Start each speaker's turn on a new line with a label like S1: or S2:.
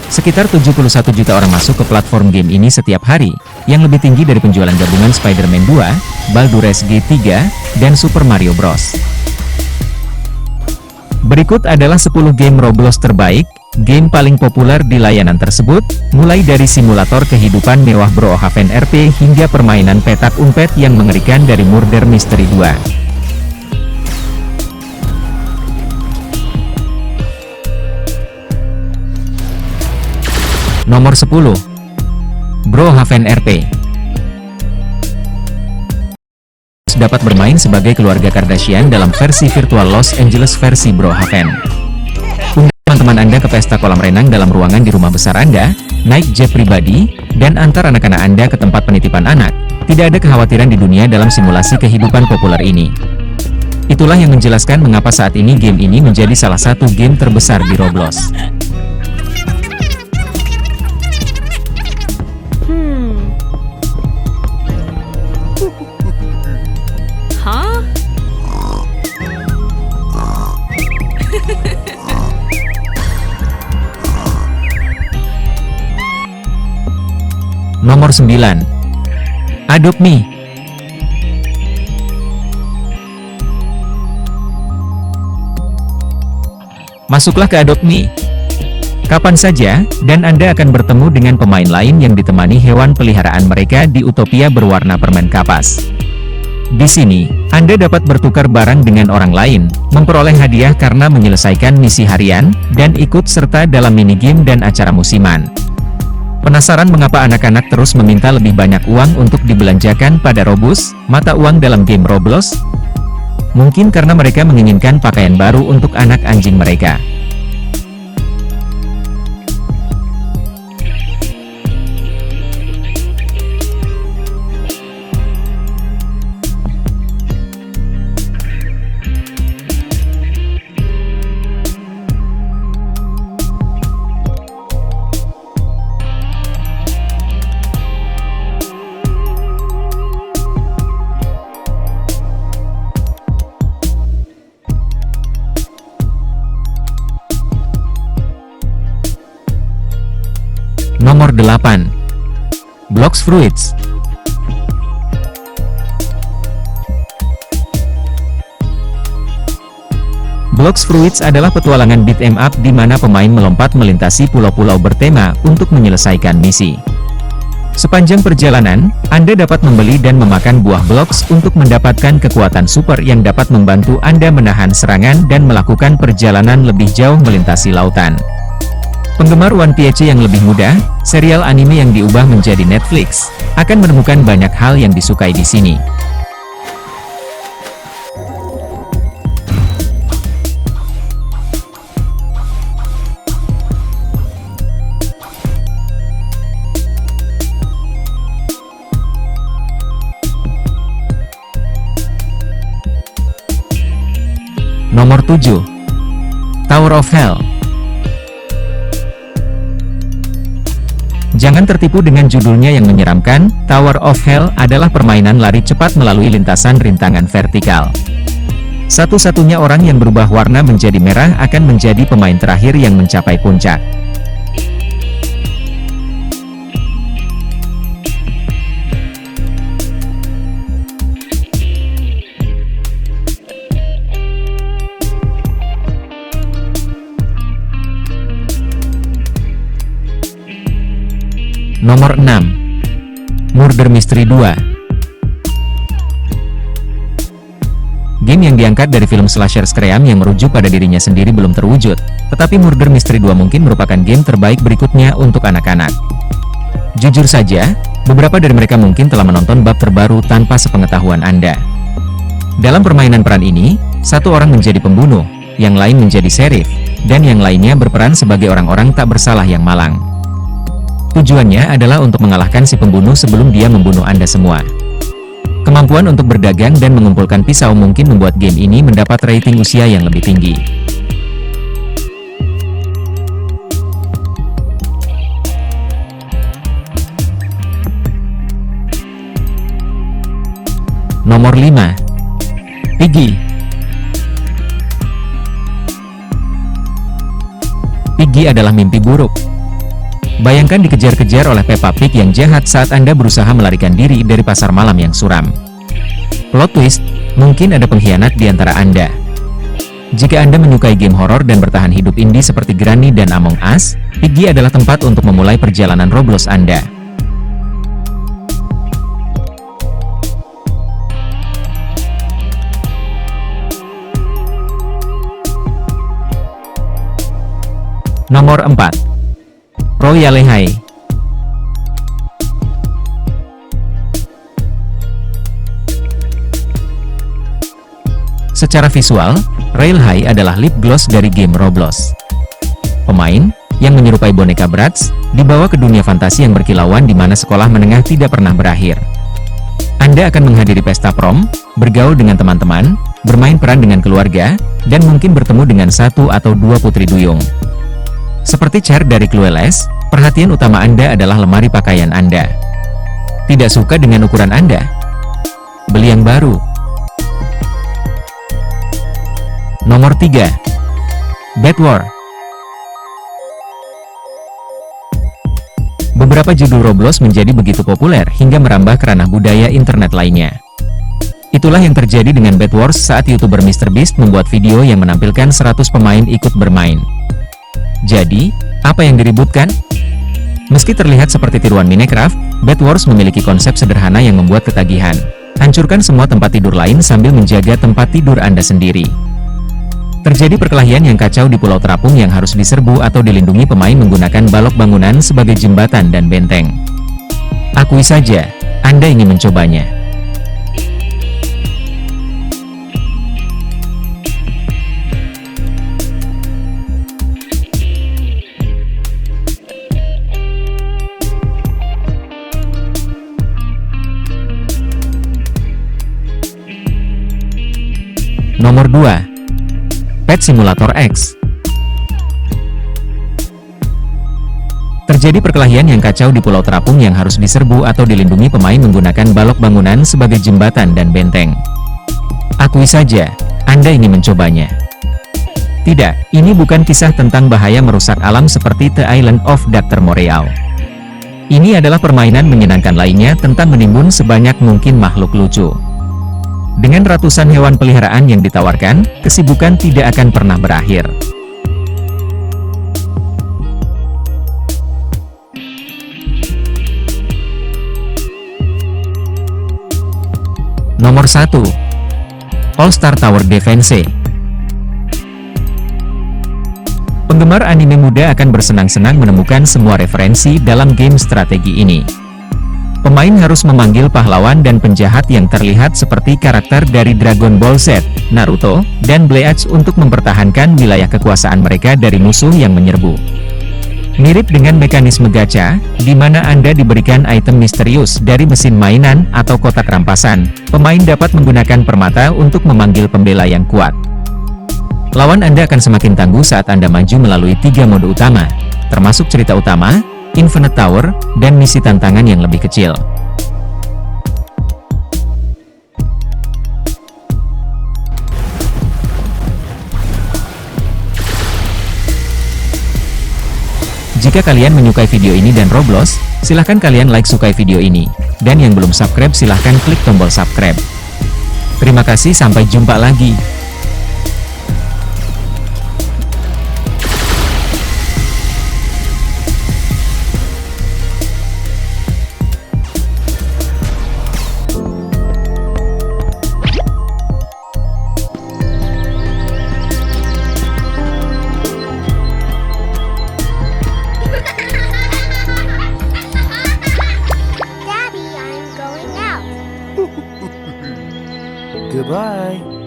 S1: Sekitar 71 juta orang masuk ke platform game ini setiap hari, yang lebih tinggi dari penjualan gabungan Spider-Man 2, Baldur's Gate 3, dan Super Mario Bros. Berikut adalah 10 game Roblox terbaik, game paling populer di layanan tersebut, mulai dari simulator kehidupan mewah Brookhaven RP hingga permainan petak umpet yang mengerikan dari Murder Mystery 2. Nomor 10. Brookhaven RP. Dapat bermain sebagai keluarga Kardashian dalam versi virtual Los Angeles versi Brookhaven. Undang teman-teman Anda ke pesta kolam renang dalam ruangan di rumah besar Anda, naik jet pribadi, dan antar anak-anak Anda ke tempat penitipan anak. Tidak ada kekhawatiran di dunia dalam simulasi kehidupan populer ini. Itulah yang menjelaskan mengapa saat ini game ini menjadi salah satu game terbesar di Roblox. Nomor 9. Adopt Me. Masuklah ke Adopt Me. Kapan saja, dan Anda akan bertemu dengan pemain lain yang ditemani hewan peliharaan mereka di utopia berwarna permen kapas. Di sini, Anda dapat bertukar barang dengan orang lain, memperoleh hadiah karena menyelesaikan misi harian, dan ikut serta dalam minigame dan acara musiman. Penasaran mengapa anak-anak terus meminta lebih banyak uang untuk dibelanjakan pada Robux, mata uang dalam game Roblox? Mungkin karena mereka menginginkan pakaian baru untuk anak anjing mereka. Nomor 8. Blox Fruits. Blox Fruits adalah petualangan beat 'em up di mana pemain melompat melintasi pulau-pulau bertema untuk menyelesaikan misi. Sepanjang perjalanan, Anda dapat membeli dan memakan buah Blox untuk mendapatkan kekuatan super yang dapat membantu Anda menahan serangan dan melakukan perjalanan lebih jauh melintasi lautan. Penggemar One Piece yang lebih muda, serial anime yang diubah menjadi Netflix, akan menemukan banyak hal yang disukai di sini. Nomor 7. Tower of Hell. Jangan tertipu dengan judulnya yang menyeramkan, Tower of Hell adalah permainan lari cepat melalui lintasan rintangan vertikal. Satu-satunya orang yang berubah warna menjadi merah akan menjadi pemain terakhir yang mencapai puncak. Nomor 6. Murder Mystery 2. Game yang diangkat dari film slasher Scream yang merujuk pada dirinya sendiri belum terwujud, tetapi Murder Mystery 2 mungkin merupakan game terbaik berikutnya untuk anak-anak. Jujur saja, beberapa dari mereka mungkin telah menonton bab terbaru tanpa sepengetahuan Anda. Dalam permainan peran ini, satu orang menjadi pembunuh, yang lain menjadi sheriff, dan yang lainnya berperan sebagai orang-orang tak bersalah yang malang. Tujuannya adalah untuk mengalahkan si pembunuh sebelum dia membunuh Anda semua. Kemampuan untuk berdagang dan mengumpulkan pisau mungkin membuat game ini mendapat rating usia yang lebih tinggi. Nomor 5. Piggy. Piggy adalah mimpi buruk. Bayangkan dikejar-kejar oleh Peppa Pig yang jahat saat Anda berusaha melarikan diri dari pasar malam yang suram. Plot twist, mungkin ada pengkhianat di antara Anda. Jika Anda menyukai game horor dan bertahan hidup indie seperti Granny dan Among Us, Piggy adalah tempat untuk memulai perjalanan Roblox Anda. Nomor 4. Royale High. Secara visual, Royale High adalah lip gloss dari game Roblox. Pemain, yang menyerupai boneka Bratz, dibawa ke dunia fantasi yang berkilauan di mana sekolah menengah tidak pernah berakhir. Anda akan menghadiri pesta prom, bergaul dengan teman-teman, bermain peran dengan keluarga, dan mungkin bertemu dengan satu atau dua putri duyung. Seperti Cher dari Clueless, perhatian utama Anda adalah lemari pakaian Anda. Tidak suka dengan ukuran Anda? Beli yang baru. Nomor 3. Bed War. Beberapa judul Roblox menjadi begitu populer hingga merambah ke ranah budaya internet lainnya. Itulah yang terjadi dengan Bed Wars saat YouTuber MrBeast membuat video yang menampilkan 100 pemain ikut bermain. Jadi, apa yang diributkan? Meski terlihat seperti tiruan Minecraft, Bed Wars memiliki konsep sederhana yang membuat ketagihan. Hancurkan semua tempat tidur lain sambil menjaga tempat tidur Anda sendiri. Terjadi perkelahian yang kacau di Pulau Terapung yang harus diserbu atau dilindungi pemain menggunakan balok bangunan sebagai jembatan dan benteng. Akui saja, Anda ingin mencobanya. Nomor 2. Pet Simulator X. Terjadi perkelahian yang kacau di Pulau Terapung yang harus diserbu atau dilindungi pemain menggunakan balok bangunan sebagai jembatan dan benteng. Akui saja, Anda ingin mencobanya. Tidak, ini bukan kisah tentang bahaya merusak alam seperti The Island of Dr. Moreau. Ini adalah permainan menyenangkan lainnya tentang menimbun sebanyak mungkin makhluk lucu. Dengan ratusan hewan peliharaan yang ditawarkan, kesibukan tidak akan pernah berakhir. Nomor 1. All Star Tower Defense. Penggemar anime muda akan bersenang-senang menemukan semua referensi dalam game strategi ini. Pemain harus memanggil pahlawan dan penjahat yang terlihat seperti karakter dari Dragon Ball Z, Naruto, dan Bleach untuk mempertahankan wilayah kekuasaan mereka dari musuh yang menyerbu. Mirip dengan mekanisme gacha, di mana Anda diberikan item misterius dari mesin mainan atau kotak rampasan, pemain dapat menggunakan permata untuk memanggil pembela yang kuat. Lawan Anda akan semakin tangguh saat Anda maju melalui 3 mode utama, termasuk cerita utama, Infinite Tower, dan misi tantangan yang lebih kecil. Jika kalian menyukai video ini dan Roblox, silahkan kalian sukai video ini. Dan yang belum subscribe silahkan klik tombol subscribe. Terima kasih, sampai jumpa lagi.
S2: Goodbye.